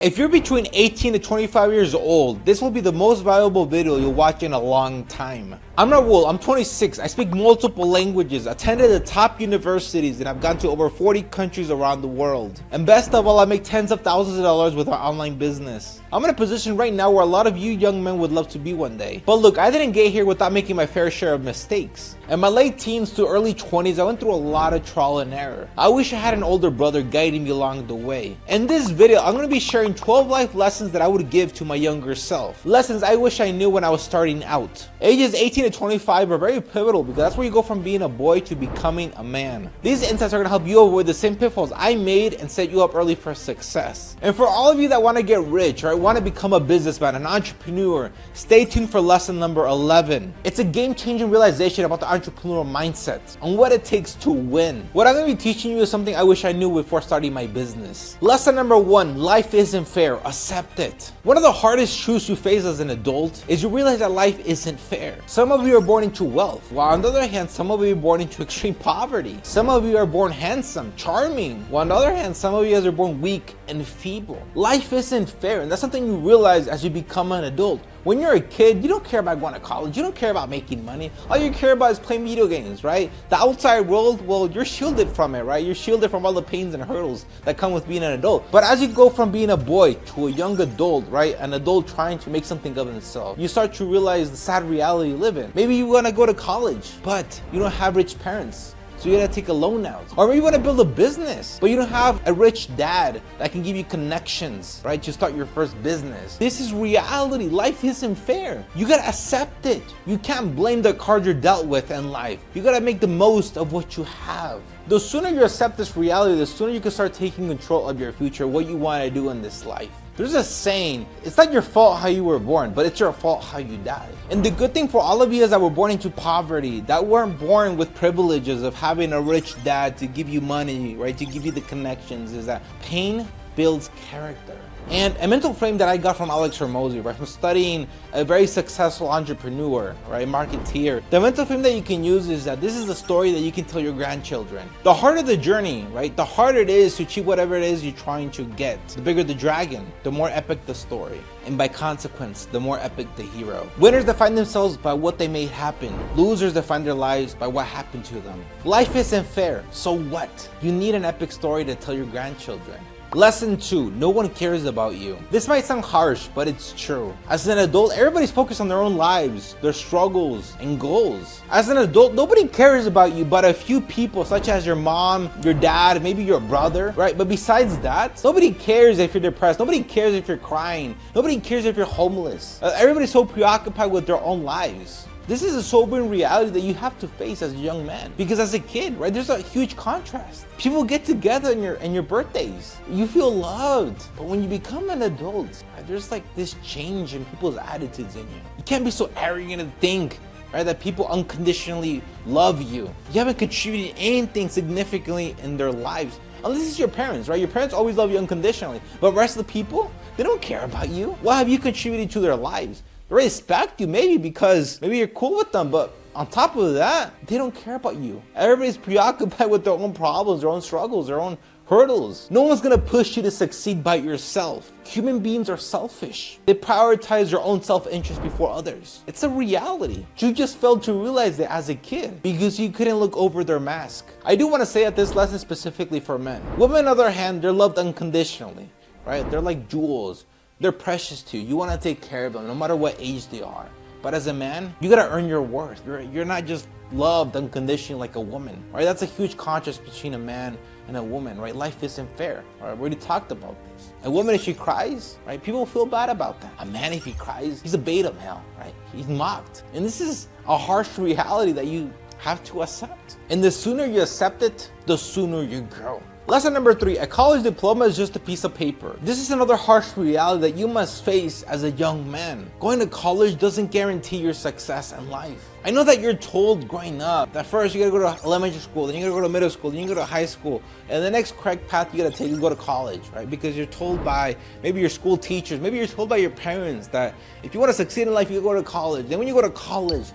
If you're between 18 to 25 years old, this will be the most valuable video you'll watch in a long time. I'm Raul, I'm 26, I speak multiple languages, attended the top universities, and I've gone to over 40 countries around the world. And best of all, I make tens of thousands of dollars with our online business. I'm in a position right now where a lot of you young men would love to be one day. But look, I didn't get here without making my fair share of mistakes. In my late teens to early 20s, I went through a lot of trial and error. I wish I had an older brother guiding me along the way. In this video, I'm going to be sharing 12 life lessons that I would give to my younger self. Lessons I wish I knew when I was starting out. Ages 18 to 25 are very pivotal because that's where you go from being a boy to becoming a man. These insights are going to help you avoid the same pitfalls I made and set you up early for success. And for all of you that want to get rich or want to become a businessman, an entrepreneur, stay tuned for lesson number 11. It's a game-changing realization about the entrepreneurial mindset and what it takes to win. What I'm going to be teaching you is something I wish I knew before starting my business. Lesson number 1, life isn't fair. Accept it. One of the hardest truths you face as an adult is you realize that life isn't fair. Some of you are born into wealth, while on the other hand, some of you are born into extreme poverty. Some of you are born handsome, charming, while on the other hand, some of you are born weak and feeble. Life isn't fair, and that's something you realize as you become an adult. When you're a kid, you don't care about going to college, you don't care about making money. All you care about is playing video games, right? The outside world, well, you're shielded from it, right? You're shielded from all the pains and hurdles that come with being an adult. But as you go from being a boy to a young adult, right? An adult trying to make something of himself, you start to realize the sad reality you live in. Maybe you want to go to college, but you don't have rich parents. So you gotta take a loan out. Or maybe you wanna build a business, but you don't have a rich dad that can give you connections, right, to start your first business. This is reality. Life isn't fair. You gotta accept it. You can't blame the cards you're dealt with in life. You gotta make the most of what you have. The sooner you accept this reality, the sooner you can start taking control of your future, what you wanna do in this life. There's a saying, it's not your fault how you were born, but it's your fault how you die. And the good thing for all of you is that we're born into poverty, that weren't born with privileges of having a rich dad to give you money, right, to give you the connections, is that pain builds character. And a mental frame that I got from Alex Hormozy, right, from studying a very successful entrepreneur, right, marketeer. The mental frame that you can use is that this is a story that you can tell your grandchildren. The harder the journey, right, the harder it is to achieve whatever it is you're trying to get. The bigger the dragon, the more epic the story. And by consequence, the more epic the hero. Winners define themselves by what they made happen. Losers define their lives by what happened to them. Life isn't fair, so what? You need an epic story to tell your grandchildren. Lesson 2, no one cares about you. This might sound harsh, but it's true. As an adult, everybody's focused on their own lives, their struggles, and goals. As an adult, nobody cares about you but a few people, such as your mom, your dad, maybe your brother, right? But besides that, nobody cares if you're depressed. Nobody cares if you're crying. Nobody cares if you're homeless. Everybody's so preoccupied with their own lives. This is a sobering reality that you have to face as a young man. Because as a kid, right, there's a huge contrast. People get together on your birthdays. You feel loved. But when you become an adult, right, there's like this change in people's attitudes in you. You can't be so arrogant and think, right, that people unconditionally love you. You haven't contributed anything significantly in their lives. Unless it's your parents, right? Your parents always love you unconditionally. But the rest of the people, they don't care about you. What have you contributed to their lives? They respect you maybe because maybe you're cool with them, but on top of that, they don't care about you. Everybody's preoccupied with their own problems, their own struggles, their own hurdles. No one's gonna push you to succeed by yourself. Human beings are selfish. They prioritize their own self-interest before others. It's a reality. You just failed to realize it as a kid because you couldn't look over their mask. I do want to say that this lesson is specifically for men. Women, on the other hand, they're loved unconditionally, right? They're like jewels. They're precious to you. You want to take care of them no matter what age they are. But as a man, you gotta earn your worth. You're not just loved unconditionally like a woman, right? That's a huge contrast between a man and a woman, right? Life isn't fair. Right? We already talked about this. A woman, if she cries, right, people feel bad about that. A man, if he cries, he's a beta male, right? He's mocked. And this is a harsh reality that you have to accept. And the sooner you accept it, the sooner you grow. Lesson number 3, a college diploma is just a piece of paper. This is another harsh reality that you must face as a young man. Going to college doesn't guarantee your success in life. I know that you're told growing up that first you gotta go to elementary school, then you gotta go to middle school, then you go to high school, and the next correct path you gotta take is go to college, right? Because you're told by maybe your school teachers, maybe you're told by your parents that if you wanna succeed in life, you go to college. Then when you go to college,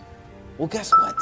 well, guess what?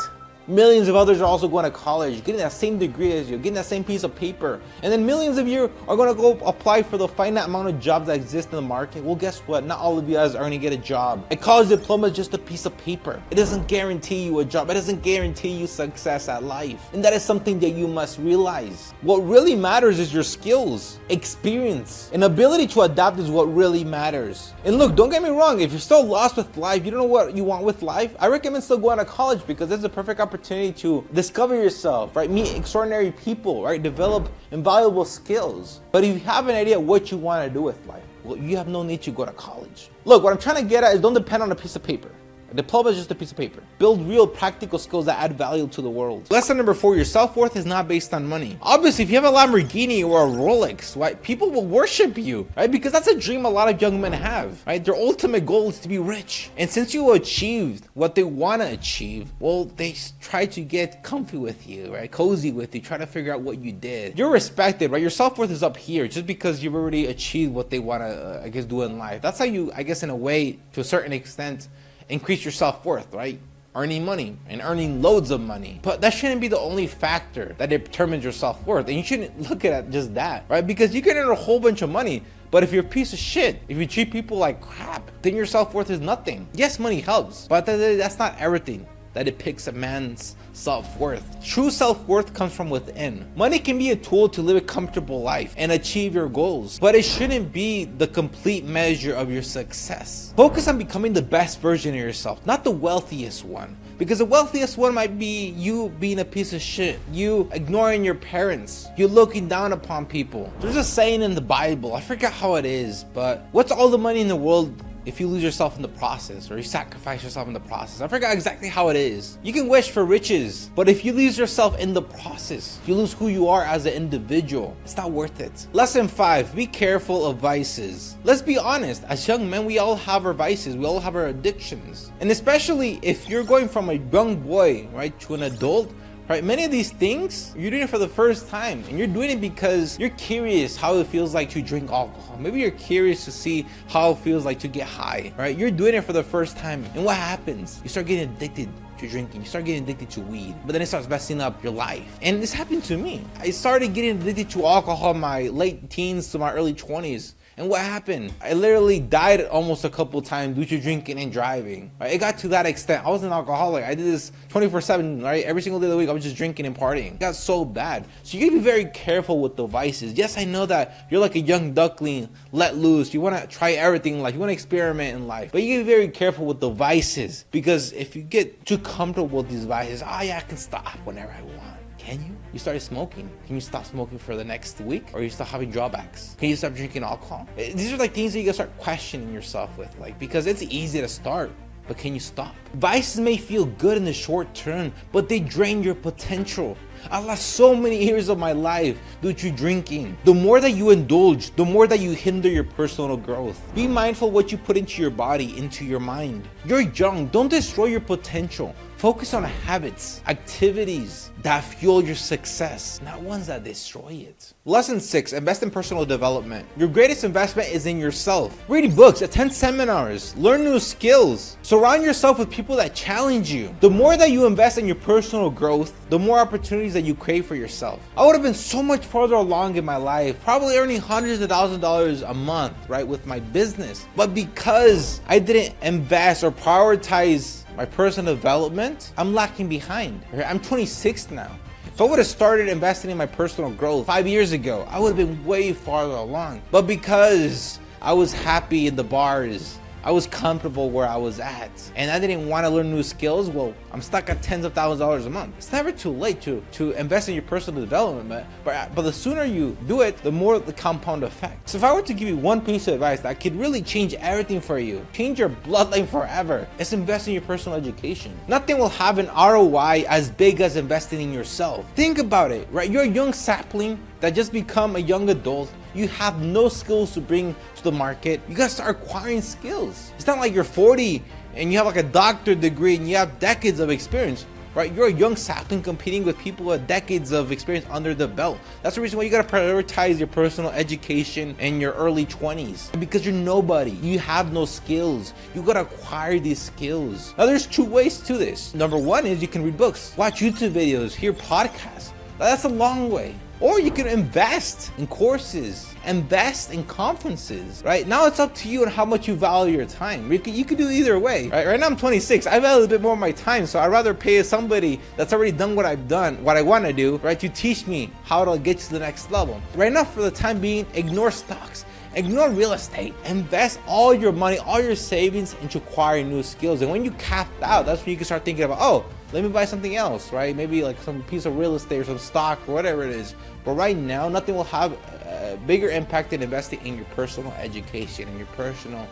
Millions of others are also going to college, getting that same degree as you, getting that same piece of paper. And then millions of you are going to go apply for the finite amount of jobs that exist in the market. Well, guess what? Not all of you guys are going to get a job. A college diploma is just a piece of paper. It doesn't guarantee you a job. It doesn't guarantee you success at life. And that is something that you must realize. What really matters is your skills, experience, and ability to adapt is what really matters. And look, don't get me wrong. If you're still lost with life, you don't know what you want with life, I recommend still going to college because it's a perfect opportunity to discover yourself, right? Meet extraordinary people, right? Develop invaluable skills. But if you have an idea what you want to do with life, well, you have no need to go to college. Look, what I'm trying to get at is don't depend on a piece of paper. A diploma is just a piece of paper. Build real practical skills that add value to the world. Lesson number 4, your self-worth is not based on money. Obviously, if you have a Lamborghini or a Rolex, right, people will worship you, right? Because that's a dream a lot of young men have, right? Their ultimate goal is to be rich. And since you achieved what they want to achieve, well, they try to get comfy with you, right? Cozy with you, try to figure out what you did. You're respected, right? Your self-worth is up here just because you've already achieved what they want to, do in life. That's how you, in a way, to a certain extent, increase your self-worth, right? Earning money and earning loads of money. But that shouldn't be the only factor that determines your self-worth. And you shouldn't look at it just that, right? Because you can earn a whole bunch of money, but if you're a piece of shit, if you treat people like crap, then your self-worth is nothing. Yes, money helps, but that's not everything that depicts a man's self-worth. True self-worth comes from within. Money can be a tool to live a comfortable life and achieve your goals, but it shouldn't be the complete measure of your success. Focus on becoming the best version of yourself, not the wealthiest one. Because the wealthiest one might be you being a piece of shit, you ignoring your parents, you looking down upon people. There's a saying in the Bible, I forget how it is, but what's all the money in the world if you lose yourself in the process, or you sacrifice yourself in the process? I forgot exactly how it is. You can wish for riches, but if you lose yourself in the process, you lose who you are as an individual. It's not worth it. Lesson 5, be careful of vices. Let's be honest, as young men, we all have our vices, we all have our addictions. And especially if you're going from a young boy, right, to an adult, right, many of these things, you're doing it for the first time, and you're doing it because you're curious how it feels like to drink alcohol. Maybe you're curious to see how it feels like to get high, right? You're doing it for the first time, and what happens? You start getting addicted to drinking, you start getting addicted to weed, but then it starts messing up your life. And this happened to me. I started getting addicted to alcohol in my late teens to my early 20s. And what happened? I literally died almost a couple times due to drinking and driving. Right? It got to that extent. I was an alcoholic. I did this 24/7, right? Every single day of the week, I was just drinking and partying. It got so bad. So you gotta be very careful with the vices. Yes, I know that you're like a young duckling let loose. You wanna try everything in life. You wanna experiment in life. But you gotta be very careful with the vices. Because if you get too comfortable with these vices, yeah, I can stop whenever I want. Can you? You started smoking. Can you stop smoking for the next week? Or you start having drawbacks? Can you stop drinking alcohol? These are like things that you gotta start questioning yourself with, like, because it's easy to start, but can you stop? Vices may feel good in the short term, but they drain your potential. I lost so many years of my life due to drinking. The more that you indulge, the more that you hinder your personal growth. Be mindful what you put into your body, into your mind. You're young, don't destroy your potential. Focus on habits, activities that fuel your success, not ones that destroy it. Lesson 6, invest in personal development. Your greatest investment is in yourself. Read books, attend seminars, learn new skills. Surround yourself with people that challenge you. The more that you invest in your personal growth, the more opportunities that you create for yourself. I would have been so much further along in my life, probably earning hundreds of thousands of dollars a month, right, with my business. But because I didn't invest or prioritize my personal development, I'm lacking behind. I'm 26 now. If I would have started investing in my personal growth 5 years ago, I would have been way farther along. But because I was happy in the bars, I was comfortable where I was at, and I didn't want to learn new skills, well, I'm stuck at tens of thousands of dollars a month. It's never too late to invest in your personal development, but the sooner you do it, the more the compound effect. So if I were to give you one piece of advice that could really change everything for you, change your bloodline forever, it's invest in your personal education. Nothing will have an ROI as big as investing in yourself. Think about it, right? You're a young sapling that just become a young adult. You have no skills to bring to the market. You gotta start acquiring skills. It's not like you're 40 and you have like a doctorate degree and you have decades of experience. right? You're a young sapling competing with people with decades of experience under the belt. That's the reason why you gotta prioritize your personal education in your early 20s, because you're nobody. You have no skills. You gotta acquire these skills. Now there's two ways to this. Number one is you can read books, watch YouTube videos, hear podcasts. That's a long way. Or you can invest in courses, invest in conferences, right? Now it's up to you and how much you value your time. You can do either way, right? Right now I'm 26. I value a bit more of my time, so I'd rather pay somebody that's already done what I've done, what I want to do, right? To teach me how to get to the next level. Right now, for the time being, ignore stocks. Ignore real estate. Invest all your money, all your savings into acquiring new skills. And when you cap out, that's when you can start thinking about, oh, let me buy something else, right? Maybe like some piece of real estate or some stock or whatever it is. But right now, nothing will have a bigger impact than investing in your personal education and your personal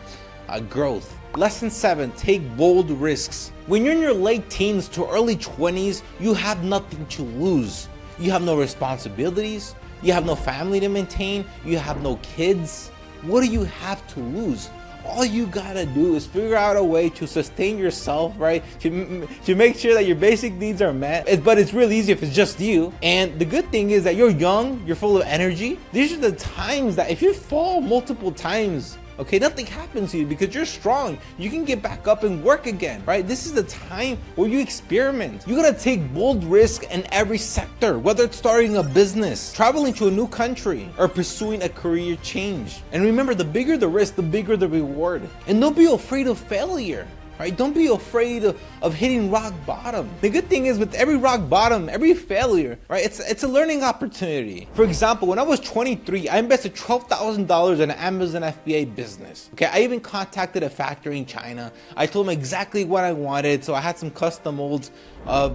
growth. Lesson 7, take bold risks. When you're in your late teens to early 20s, you have nothing to lose. You have no responsibilities. You have no family to maintain. You have no kids. What do you have to lose? All you gotta do is figure out a way to sustain yourself, right? To make sure that your basic needs are met. But it's really easy if it's just you. And the good thing is that you're young, you're full of energy. These are the times that if you fall multiple times, okay, nothing happens to you because you're strong. You can get back up and work again, right? This is the time where you experiment. You gotta take bold risks in every sector, whether it's starting a business, traveling to a new country, or pursuing a career change. And remember, the bigger the risk, the bigger the reward. And don't be afraid of failure. Right? Don't be afraid of hitting rock bottom. The good thing is with every rock bottom, every failure, right? It's a learning opportunity. For example, when I was 23, I invested $12,000 in an Amazon FBA business. Okay, I even contacted a factory in China. I told them exactly what I wanted. So I had some custom molds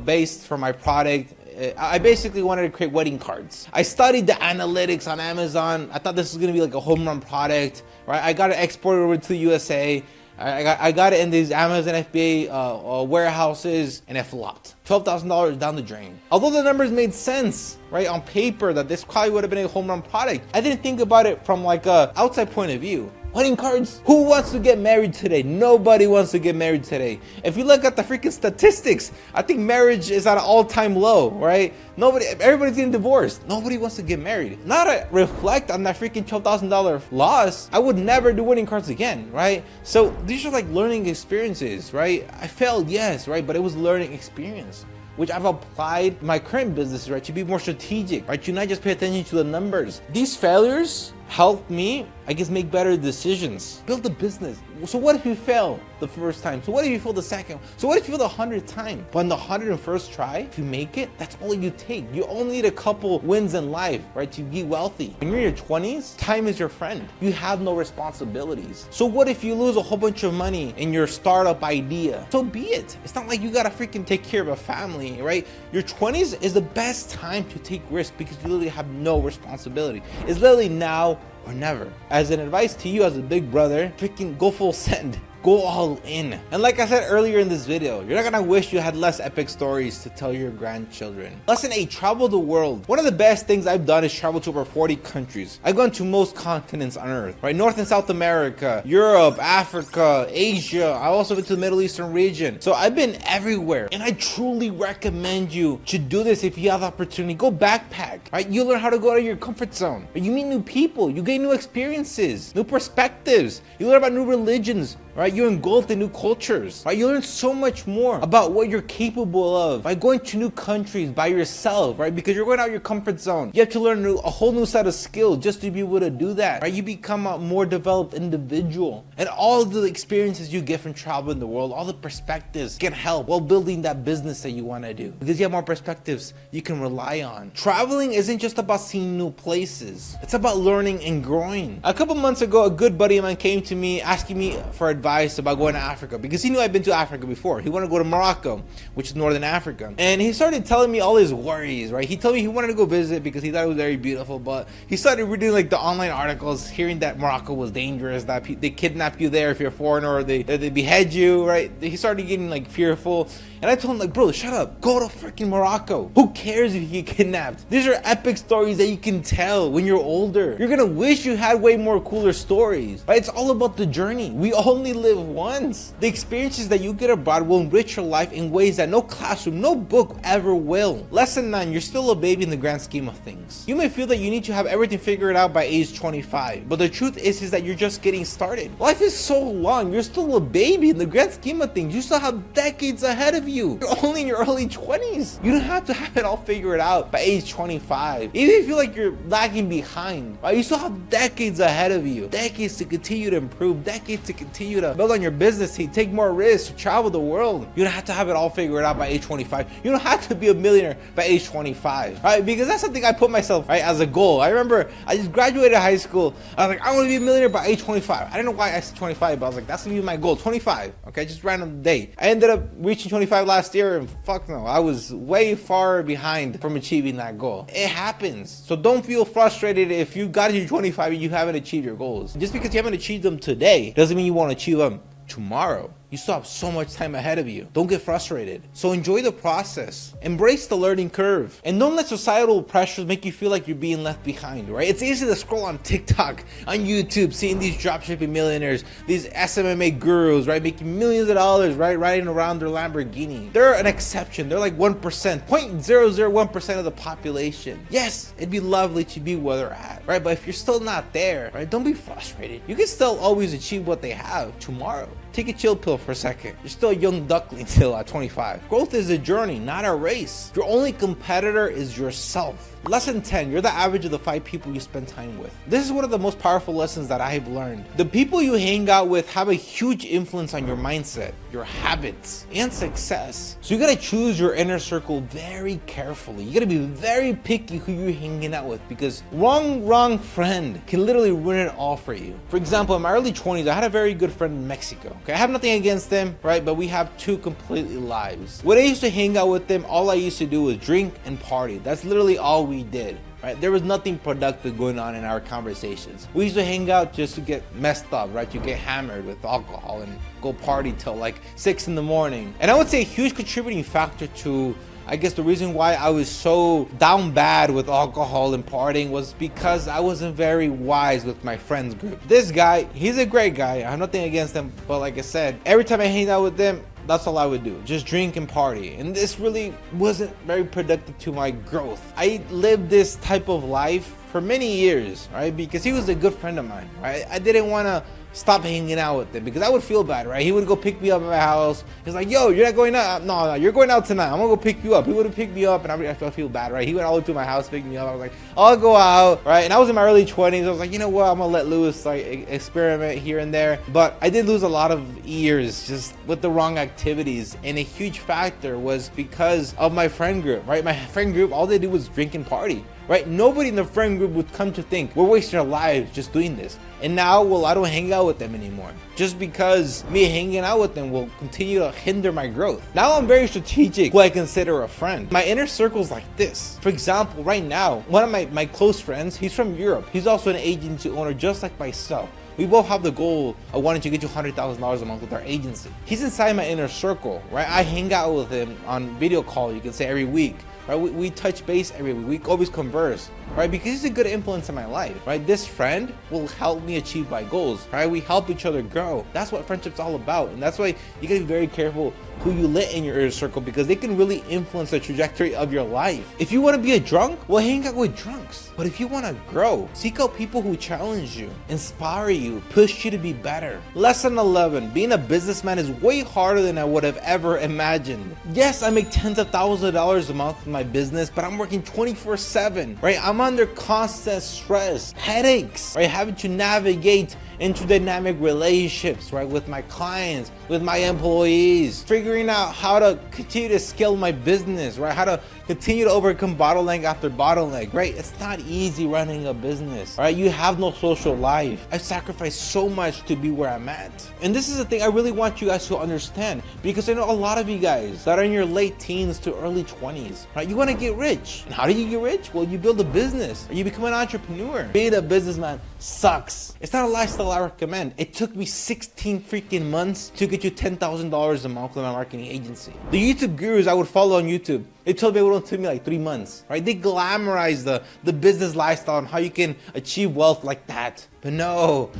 based for my product. I basically wanted to create wedding cards. I studied the analytics on Amazon. I thought this was gonna be like a home run product, right? I got it exported over to the USA. I got it in these Amazon FBA warehouses, and it flopped. $12,000 down the drain. Although the numbers made sense, right, on paper, that this probably would have been a home run product, I didn't think about it from like a outside point of view. Wedding cards? Who wants to get married today? Nobody wants to get married today. If you look at the freaking statistics, I think marriage is at an all-time low, right? Everybody's getting divorced. Nobody wants to get married. Now to reflect on that freaking $12,000 loss, I would never do wedding cards again, right? So these are like learning experiences, right? I failed, yes, right? But it was a learning experience, which I've applied in my current business, right? To be more strategic, right? To not just pay attention to the numbers. These failures helped me, I guess, make better decisions, build a business. So what if you fail the first time? So what if you fail the second? So what if you fail the 100th time? But on the 101st try, if you make it, that's all you take. You only need a couple wins in life, right, to be wealthy. When you're in your 20s, time is your friend. You have no responsibilities. So what if you lose a whole bunch of money in your startup idea? So be it. It's not like you gotta freaking take care of a family, right? Your 20s is the best time to take risks because you literally have no responsibility. It's literally now or never. As an advice to you as a big brother, freaking go full send. Go all in. And like I said earlier in this video, you're not gonna wish you had less epic stories to tell your grandchildren. Lesson 8, travel the world. One of the best things I've done is travel to over 40 countries. I've gone to most continents on earth, right? North and South America, Europe, Africa, Asia. I also went to the Middle Eastern region. So I've been everywhere. And I truly recommend you to do this if you have the opportunity. Go backpack, right? You learn how to go out of your comfort zone. You meet new people. You gain new experiences, new perspectives. You learn about new religions, right? You're engulfed in new cultures, right? You learn so much more about what you're capable of by going to new countries by yourself, right? Because you're going out of your comfort zone. You have to learn a whole new set of skills just to be able to do that, right? You become a more developed individual. And all the experiences you get from traveling the world, all the perspectives can help while building that business that you want to do. Because you have more perspectives you can rely on. Traveling isn't just about seeing new places. It's about learning and growing. A couple months ago, a good buddy of mine came to me asking me for advice about going to Africa because he knew I'd been to Africa before. He wanted to go to Morocco, which is northern Africa. And he started telling me all his worries, right? He told me he wanted to go visit because he thought it was very beautiful, but he started reading like the online articles, hearing that Morocco was dangerous, that they kidnap you there if you're a foreigner, or they behead you, right? He started getting like fearful. And I told him, like, bro, shut up. Go to freaking Morocco. Who cares if you get kidnapped? These are epic stories that you can tell when you're older. You're gonna wish you had way more cooler stories, right? It's all about the journey. We only live live once. The experiences that you get abroad will enrich your life in ways that no classroom, no book ever will. Lesson 9, you're still a baby in the grand scheme of things. You may feel that you need to have everything figured out by age 25, but the truth is that you're just getting started. Life is so long, you're still a baby in the grand scheme of things. You still have decades ahead of you. You're only in your early 20s. You don't have to have it all figured out by age 25. Even if you feel like you're lagging behind, right? You still have decades ahead of you. Decades to continue to improve, decades to continue to build on your business, to take more risks, to travel the world. You don't have to have it all figured out by age 25. You don't have to be a millionaire by age 25, right? Because that's something I put myself, right, as a goal. I remember I just graduated high school. I was like, I want to be a millionaire by age 25. I don't know why I said 25, but I was like, that's gonna be my goal, 25. Okay, just random date. I ended up reaching 25 last year, and fuck no, I was way far behind from achieving that goal. It happens. So don't feel frustrated if you got to 25 and you haven't achieved your goals. Just because you haven't achieved them today doesn't mean you won't achieve them tomorrow. You still have so much time ahead of you. Don't get frustrated. So enjoy the process. Embrace the learning curve. And don't let societal pressures make you feel like you're being left behind, right? It's easy to scroll on TikTok, on YouTube, seeing these dropshipping millionaires, these SMMA gurus, right? Making millions of dollars, right? Riding around their Lamborghini. They're an exception. They're like 1%, 0.001% of the population. Yes, it'd be lovely to be where they're at, right? But if you're still not there, right? Don't be frustrated. You can still always achieve what they have tomorrow. Take a chill pill for a second. You're still a young duckling till 25. Growth is a journey, not a race. Your only competitor is yourself. Lesson 10, you're the average of the 5 people you spend time with. This is one of the most powerful lessons that I've learned. The people you hang out with have a huge influence on your mindset, your habits, and success. So you gotta choose your inner circle very carefully. You gotta be very picky who you're hanging out with, because wrong friend can literally ruin it all for you. For example, in my early 20s, I had a very good friend in Mexico. Okay, I have nothing against them, right? But we have two completely lives. When I used to hang out with them, all I used to do was drink and party. That's literally all we did. Right? There was nothing productive going on in our conversations. We used to hang out just to get messed up, right? To get hammered with alcohol and go party till like 6 in the morning. And I would say a huge contributing factor to, I guess, the reason why I was so down bad with alcohol and partying was because I wasn't very wise with my friends group. This guy, he's a great guy. I have nothing against him, but like I said, every time I hang out with them, that's all I would do, just drink and party. And this really wasn't very productive to my growth. I lived this type of life for many years, right? Because he was a good friend of mine, right? I didn't want to stop hanging out with him because I would feel bad, right? He would go pick me up at my house. He's like, yo, you're not going out? No, you're going out tonight. I'm gonna go pick you up. He would have picked me up and I feel bad, right? He went all the way to my house, picked me up. I was like, I'll go out, right? And I was in my early 20s. I was like, you know what? I'm gonna let Lewis like experiment here and there. But I did lose a lot of years just with the wrong activities. And a huge factor was because of my friend group, right? My friend group, all they do was drink and party. Right? Nobody in the friend group would come to think we're wasting our lives just doing this. And now, well, I don't hang out with them anymore. Just because me hanging out with them will continue to hinder my growth. Now I'm very strategic who I consider a friend. My inner circle is like this. For example, right now, one of my close friends, he's from Europe. He's also an agency owner just like myself. We both have the goal of wanting to get to $100,000 a month with our agency. He's inside my inner circle, right? I hang out with him on video call, you can say every week. Right? We touch base every week. We always converse, right? Because he's a good influence in my life, right? This friend will help me achieve my goals, right? We help each other grow. That's what friendship's all about. And that's why you gotta be very careful who you let in your inner circle, because they can really influence the trajectory of your life. If you want to be a drunk, well, hang out with drunks. But if you want to grow, seek out people who challenge you, inspire you, push you to be better. Lesson 11, being a businessman is way harder than I would have ever imagined. Yes, I make tens of thousands of dollars a month in my business, but I'm working 24/7, right? I'm under constant stress, headaches, right? Having to navigate interdynamic relationships, right? With my clients, with my employees, figuring out how to continue to scale my business, right? How to continue to overcome bottleneck after bottleneck, right? It's not easy running a business, right? You have no social life. I've sacrificed so much to be where I'm at. And this is the thing I really want you guys to understand, because I know a lot of you guys that are in your late teens to early 20s, right? You want to get rich. And how do you get rich? Well, you build a business or you become an entrepreneur. Being a businessman sucks. It's not a lifestyle I recommend. It took me 16 freaking months to get you $10,000 a month with my marketing agency. The YouTube gurus I would follow on YouTube, they told me it would take me like 3 months, right? They glamorize the business lifestyle and how you can achieve wealth like that. But no,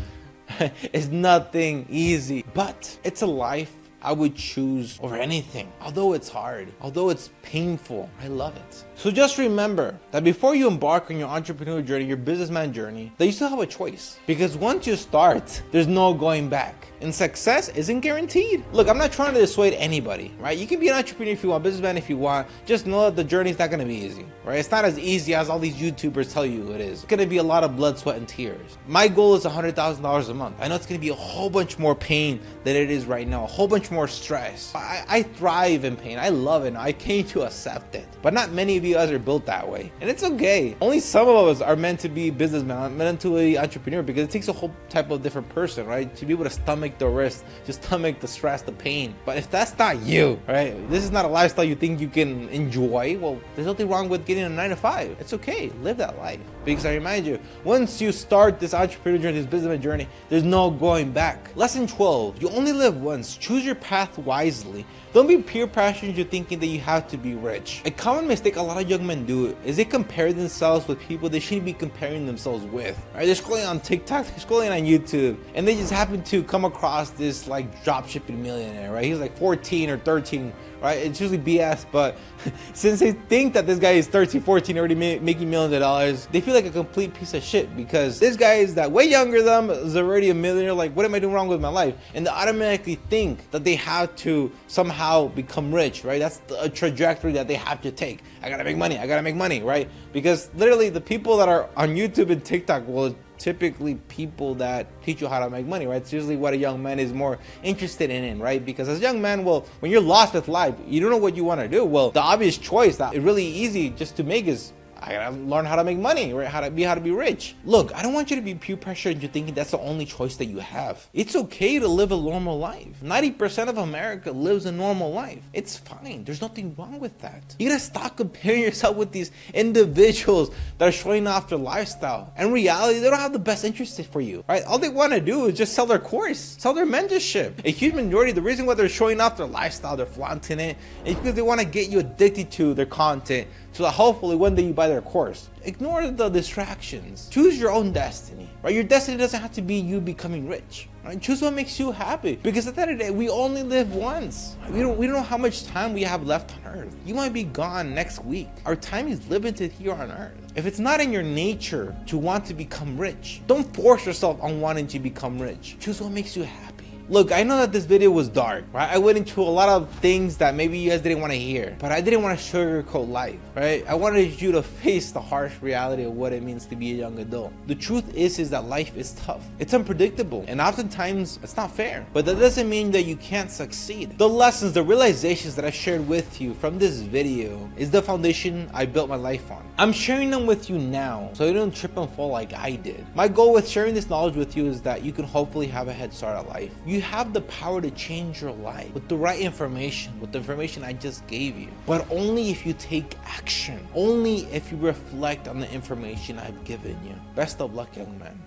It's nothing easy, but it's a life I would choose over anything. Although it's hard, although it's painful, I love it. So just remember that before you embark on your entrepreneurial journey, your businessman journey, that you still have a choice. Because once you start, there's no going back. And success isn't guaranteed. Look, I'm not trying to dissuade anybody, right? You can be an entrepreneur if you want, businessman if you want. Just know that the journey's not gonna be easy, right? It's not as easy as all these YouTubers tell you it is. It's gonna be a lot of blood, sweat, and tears. My goal is $100,000 a month. I know it's gonna be a whole bunch more pain than it is right now, a whole bunch more stress. I thrive in pain. I love it. I came to accept it. But not many of you guys are built that way. And it's okay. Only some of us are meant to be businessmen, meant to be entrepreneur, because it takes a whole type of different person, right? To be able to stomach the risk, to stomach the stress, the pain. But if that's not you, right? This is not a lifestyle you think you can enjoy. Well, there's nothing wrong with getting a 9 to 5. It's okay. Live that life. Because I remind you, once you start this entrepreneur journey, this business journey, there's no going back. Lesson 12, you only live once. Choose your path wisely. Don't be peer pressured into thinking that you have to be rich. A common mistake a lot of young men do is they compare themselves with people they shouldn't be comparing themselves with. Right? They're scrolling on TikTok, they're scrolling on YouTube, and they just happen to come across this like dropshipping millionaire, right? He's like 14 or 13, right? It's usually BS, but since they think that this guy is 13, 14, already making millions of dollars, they feel like a complete piece of shit because this guy is that way younger than them, is already a millionaire. Like, what am I doing wrong with my life? And they automatically think that they have to somehow become rich, right? That's the trajectory that they have to take. I gotta make money, right? Because literally the people that are on YouTube and TikTok will typically people that teach you how to make money, right? It's usually what a young man is more interested in, right? Because as a young man, well, when you're lost with life, you don't know what you want to do. Well, the obvious choice that is really easy just to make is I gotta learn how to make money, right? How to be rich. Look, I don't want you to be peer pressured into thinking that's the only choice that you have. It's okay to live a normal life. 90% of America lives a normal life. It's fine. There's nothing wrong with that. You gotta stop comparing yourself with these individuals that are showing off their lifestyle. In reality, they don't have the best interest for you, right? All they want to do is just sell their course, sell their mentorship. A huge majority, the reason why they're showing off their lifestyle, they're flaunting it, is because they want to get you addicted to their content, so that hopefully one day you buy their course. Ignore the distractions. Choose your own destiny, right? Your destiny doesn't have to be you becoming rich, right? Choose what makes you happy, because at the end of the day, we only live once. We don't know how much time we have left on earth. You might be gone next week. Our time is limited here on earth. If it's not in your nature to want to become rich, don't force yourself on wanting to become rich. Choose what makes you happy. Look, I know that this video was dark, right? I went into a lot of things that maybe you guys didn't want to hear, but I didn't want to sugarcoat life, right? I wanted you to face the harsh reality of what it means to be a young adult. The truth is that life is tough. It's unpredictable, and oftentimes it's not fair, but that doesn't mean that you can't succeed. The lessons, the realizations that I shared with you from this video is the foundation I built my life on. I'm sharing them with you now, so you don't trip and fall like I did. My goal with sharing this knowledge with you is that you can hopefully have a head start at life. You have the power to change your life with the right information, with the information I just gave you. But only if you take action. Only if you reflect on the information I've given you. Best of luck, young man.